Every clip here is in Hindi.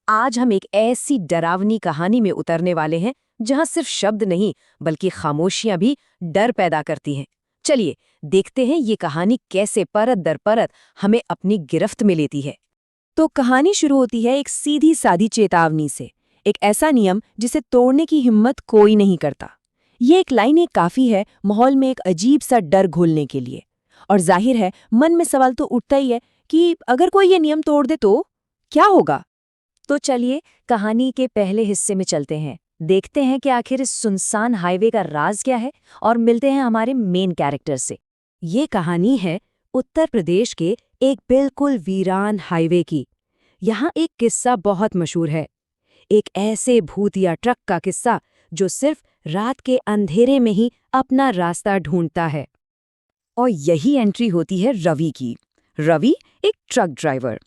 आज हम एक ऐसी डरावनी कहानी में उतरने वाले हैं जहां सिर्फ शब्द नहीं बल्कि खामोशियां भी डर पैदा करती हैं। चलिए देखते हैं ये कहानी कैसे परत दर परत हमें अपनी गिरफ्त में लेती है। तो कहानी शुरू होती है एक सीधी सादी चेतावनी से, एक ऐसा नियम जिसे तोड़ने की हिम्मत कोई नहीं करता। ये एक लाइन एक काफी है माहौल में एक अजीब सा डर घोलने के लिए। और जाहिर है मन में सवाल तो उठता ही है कि अगर कोई ये नियम तोड़ दे तो क्या होगा। तो चलिए कहानी के पहले हिस्से में चलते हैं, देखते हैं कि आखिर इस सुनसान हाईवे का राज क्या है और मिलते हैं हमारे मेन कैरेक्टर से। ये कहानी है उत्तर प्रदेश के एक बिल्कुल वीरान हाईवे की। यहाँ एक किस्सा बहुत मशहूर है, एक ऐसे भूतिया ट्रक का किस्सा जो सिर्फ रात के अंधेरे में ही अपना रास्ता ढूंढता है। और यही एंट्री होती है रवि की। रवि एक ट्रक ड्राइवर।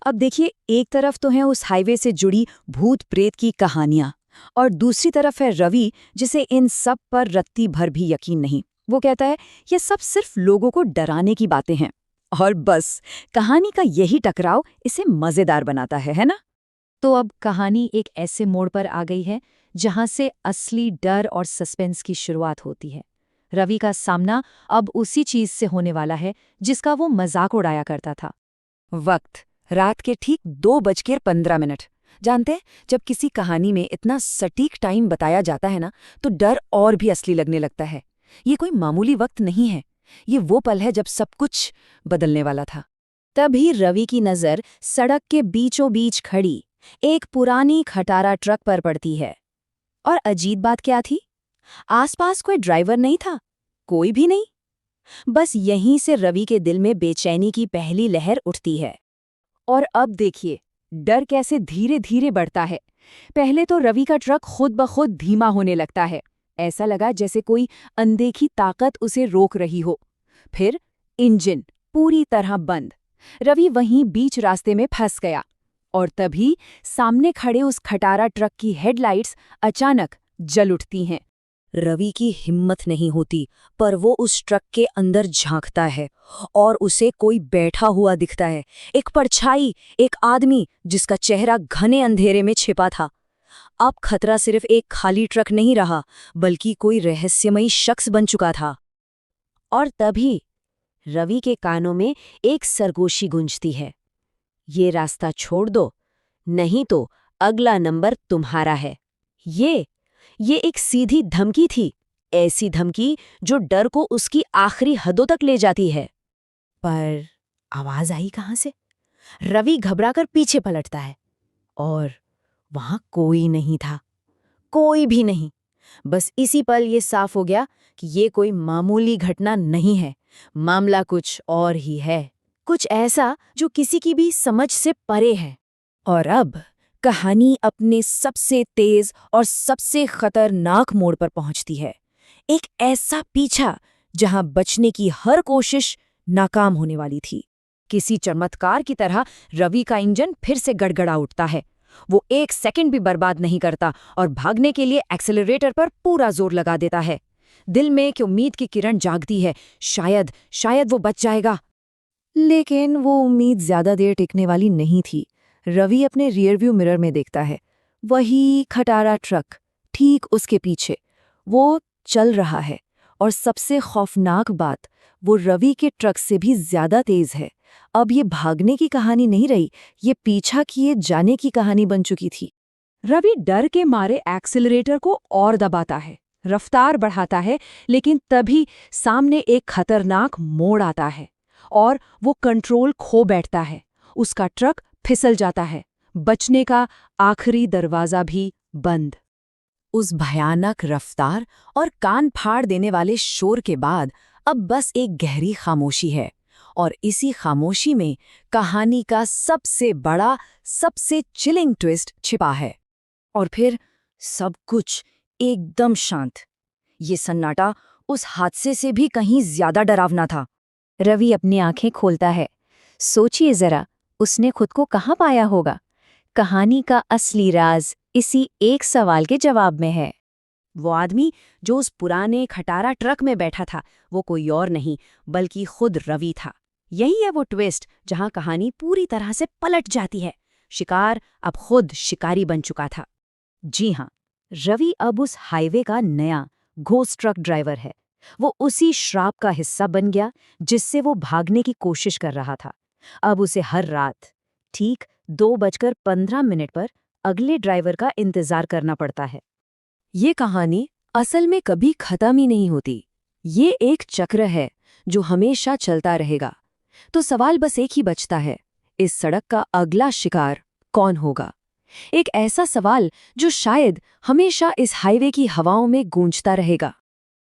अब देखिए, एक तरफ तो है उस हाईवे से जुड़ी भूत प्रेत की कहानियां और दूसरी तरफ है रवि जिसे इन सब पर रत्ती भर भी यकीन नहीं। वो कहता है ये सब सिर्फ लोगों को डराने की बातें हैं। और बस कहानी का यही टकराव इसे मजेदार बनाता है ना। तो अब कहानी एक ऐसे मोड़ पर आ गई है जहां से असली डर और सस्पेंस की शुरुआत होती है। रवि का सामना अब उसी चीज से होने वाला है जिसका वो मजाक उड़ाया करता था। वक्त रात के ठीक 2:15। जानते हैं, जब किसी कहानी में इतना सटीक टाइम बताया जाता है ना, तो डर और भी असली लगने लगता है। ये कोई मामूली वक्त नहीं है, ये वो पल है जब सब कुछ बदलने वाला था। तभी रवि की नज़र सड़क के बीचों बीच खड़ी एक पुरानी खटारा ट्रक पर पड़ती है। और अजीब बात क्या थी, आसपास कोई ड्राइवर नहीं था, कोई भी नहीं। बस यहीं से रवि के दिल में बेचैनी की पहली लहर उठती है। और अब देखिए डर कैसे धीरे धीरे बढ़ता है। पहले तो रवि का ट्रक खुद ब खुद धीमा होने लगता है, ऐसा लगा जैसे कोई अनदेखी ताकत उसे रोक रही हो। फिर इंजन पूरी तरह बंद, रवि वहीं बीच रास्ते में फंस गया। और तभी सामने खड़े उस खटारा ट्रक की हेडलाइट्स अचानक जल उठती हैं। रवि की हिम्मत नहीं होती, पर वो उस ट्रक के अंदर झांकता है और उसे कोई बैठा हुआ दिखता है, एक परछाई, एक आदमी जिसका चेहरा घने अंधेरे में छिपा था। अब खतरा सिर्फ एक खाली ट्रक नहीं रहा, बल्कि कोई रहस्यमयी शख्स बन चुका था। और तभी रवि के कानों में एक सरगोशी गूंजती है, ये रास्ता छोड़ दो, नहीं तो अगला नंबर तुम्हारा है। ये एक सीधी धमकी थी, ऐसी धमकी जो डर को उसकी आखिरी हदों तक ले जाती है। पर आवाज आई कहां से? रवि घबराकर पीछे पलटता है और वहां कोई नहीं था, कोई भी नहीं। बस इसी पल ये साफ हो गया कि ये कोई मामूली घटना नहीं है, मामला कुछ और ही है, कुछ ऐसा जो किसी की भी समझ से परे है। और अब कहानी अपने सबसे तेज और सबसे खतरनाक मोड़ पर पहुंचती है। एक ऐसा पीछा जहां बचने की हर कोशिश नाकाम होने वाली थी। किसी चमत्कार की तरह रवि का इंजन फिर से गड़गड़ा उठता है। वो एक सेकंड भी बर्बाद नहीं करता और भागने के लिए एक्सेलरेटर पर पूरा जोर लगा देता है। दिल में एक उम्मीद की किरण जागती है, शायद वो बच जाएगा। लेकिन वो उम्मीद ज्यादा देर टिकने वाली नहीं थी। रवि अपने रियरव्यू मिरर में देखता है, वही खटारा ट्रक ठीक उसके पीछे। वो चल रहा है और सबसे खौफनाक बात, वो रवि के ट्रक से भी ज्यादा तेज है। अब ये भागने की कहानी नहीं रही, ये पीछा किए जाने की कहानी बन चुकी थी। रवि डर के मारे एक्सीलरेटर को और दबाता है, रफ्तार बढ़ाता है, लेकिन तभी सामने एक खतरनाक मोड़ आता है और वो कंट्रोल खो बैठता है। उसका ट्रक फिसल जाता है, बचने का आखिरी दरवाजा भी बंद। उस भयानक रफ्तार और कान फाड़ देने वाले शोर के बाद अब बस एक गहरी खामोशी है। और इसी खामोशी में कहानी का सबसे बड़ा, सबसे चिलिंग ट्विस्ट छिपा है। और फिर सब कुछ एकदम शांत। ये सन्नाटा उस हादसे से भी कहीं ज्यादा डरावना था। रवि अपनी आंखें खोलता है। सोचिए जरा, उसने खुद को कहाँ पाया होगा? कहानी का असली राज इसी एक सवाल के जवाब में है। वो आदमी जो उस पुराने खटारा ट्रक में बैठा था, वो कोई और नहीं बल्कि खुद रवि था। यही है वो ट्विस्ट जहां कहानी पूरी तरह से पलट जाती है। शिकार अब खुद शिकारी बन चुका था। जी हाँ, रवि अब उस हाईवे का नया घोस्ट ट्रक ड्राइवर है। वो उसी श्राप का हिस्सा बन गया जिससे वो भागने की कोशिश कर रहा था। अब उसे हर रात ठीक 2:15 पर अगले ड्राइवर का इंतजार करना पड़ता है। ये कहानी असल में कभी खत्म ही नहीं होती। ये एक चक्र है जो हमेशा चलता रहेगा। तो सवाल बस एक ही बचता है, इस सड़क का अगला शिकार कौन होगा? एक ऐसा सवाल जो शायद हमेशा इस हाईवे की हवाओं में गूंजता रहेगा।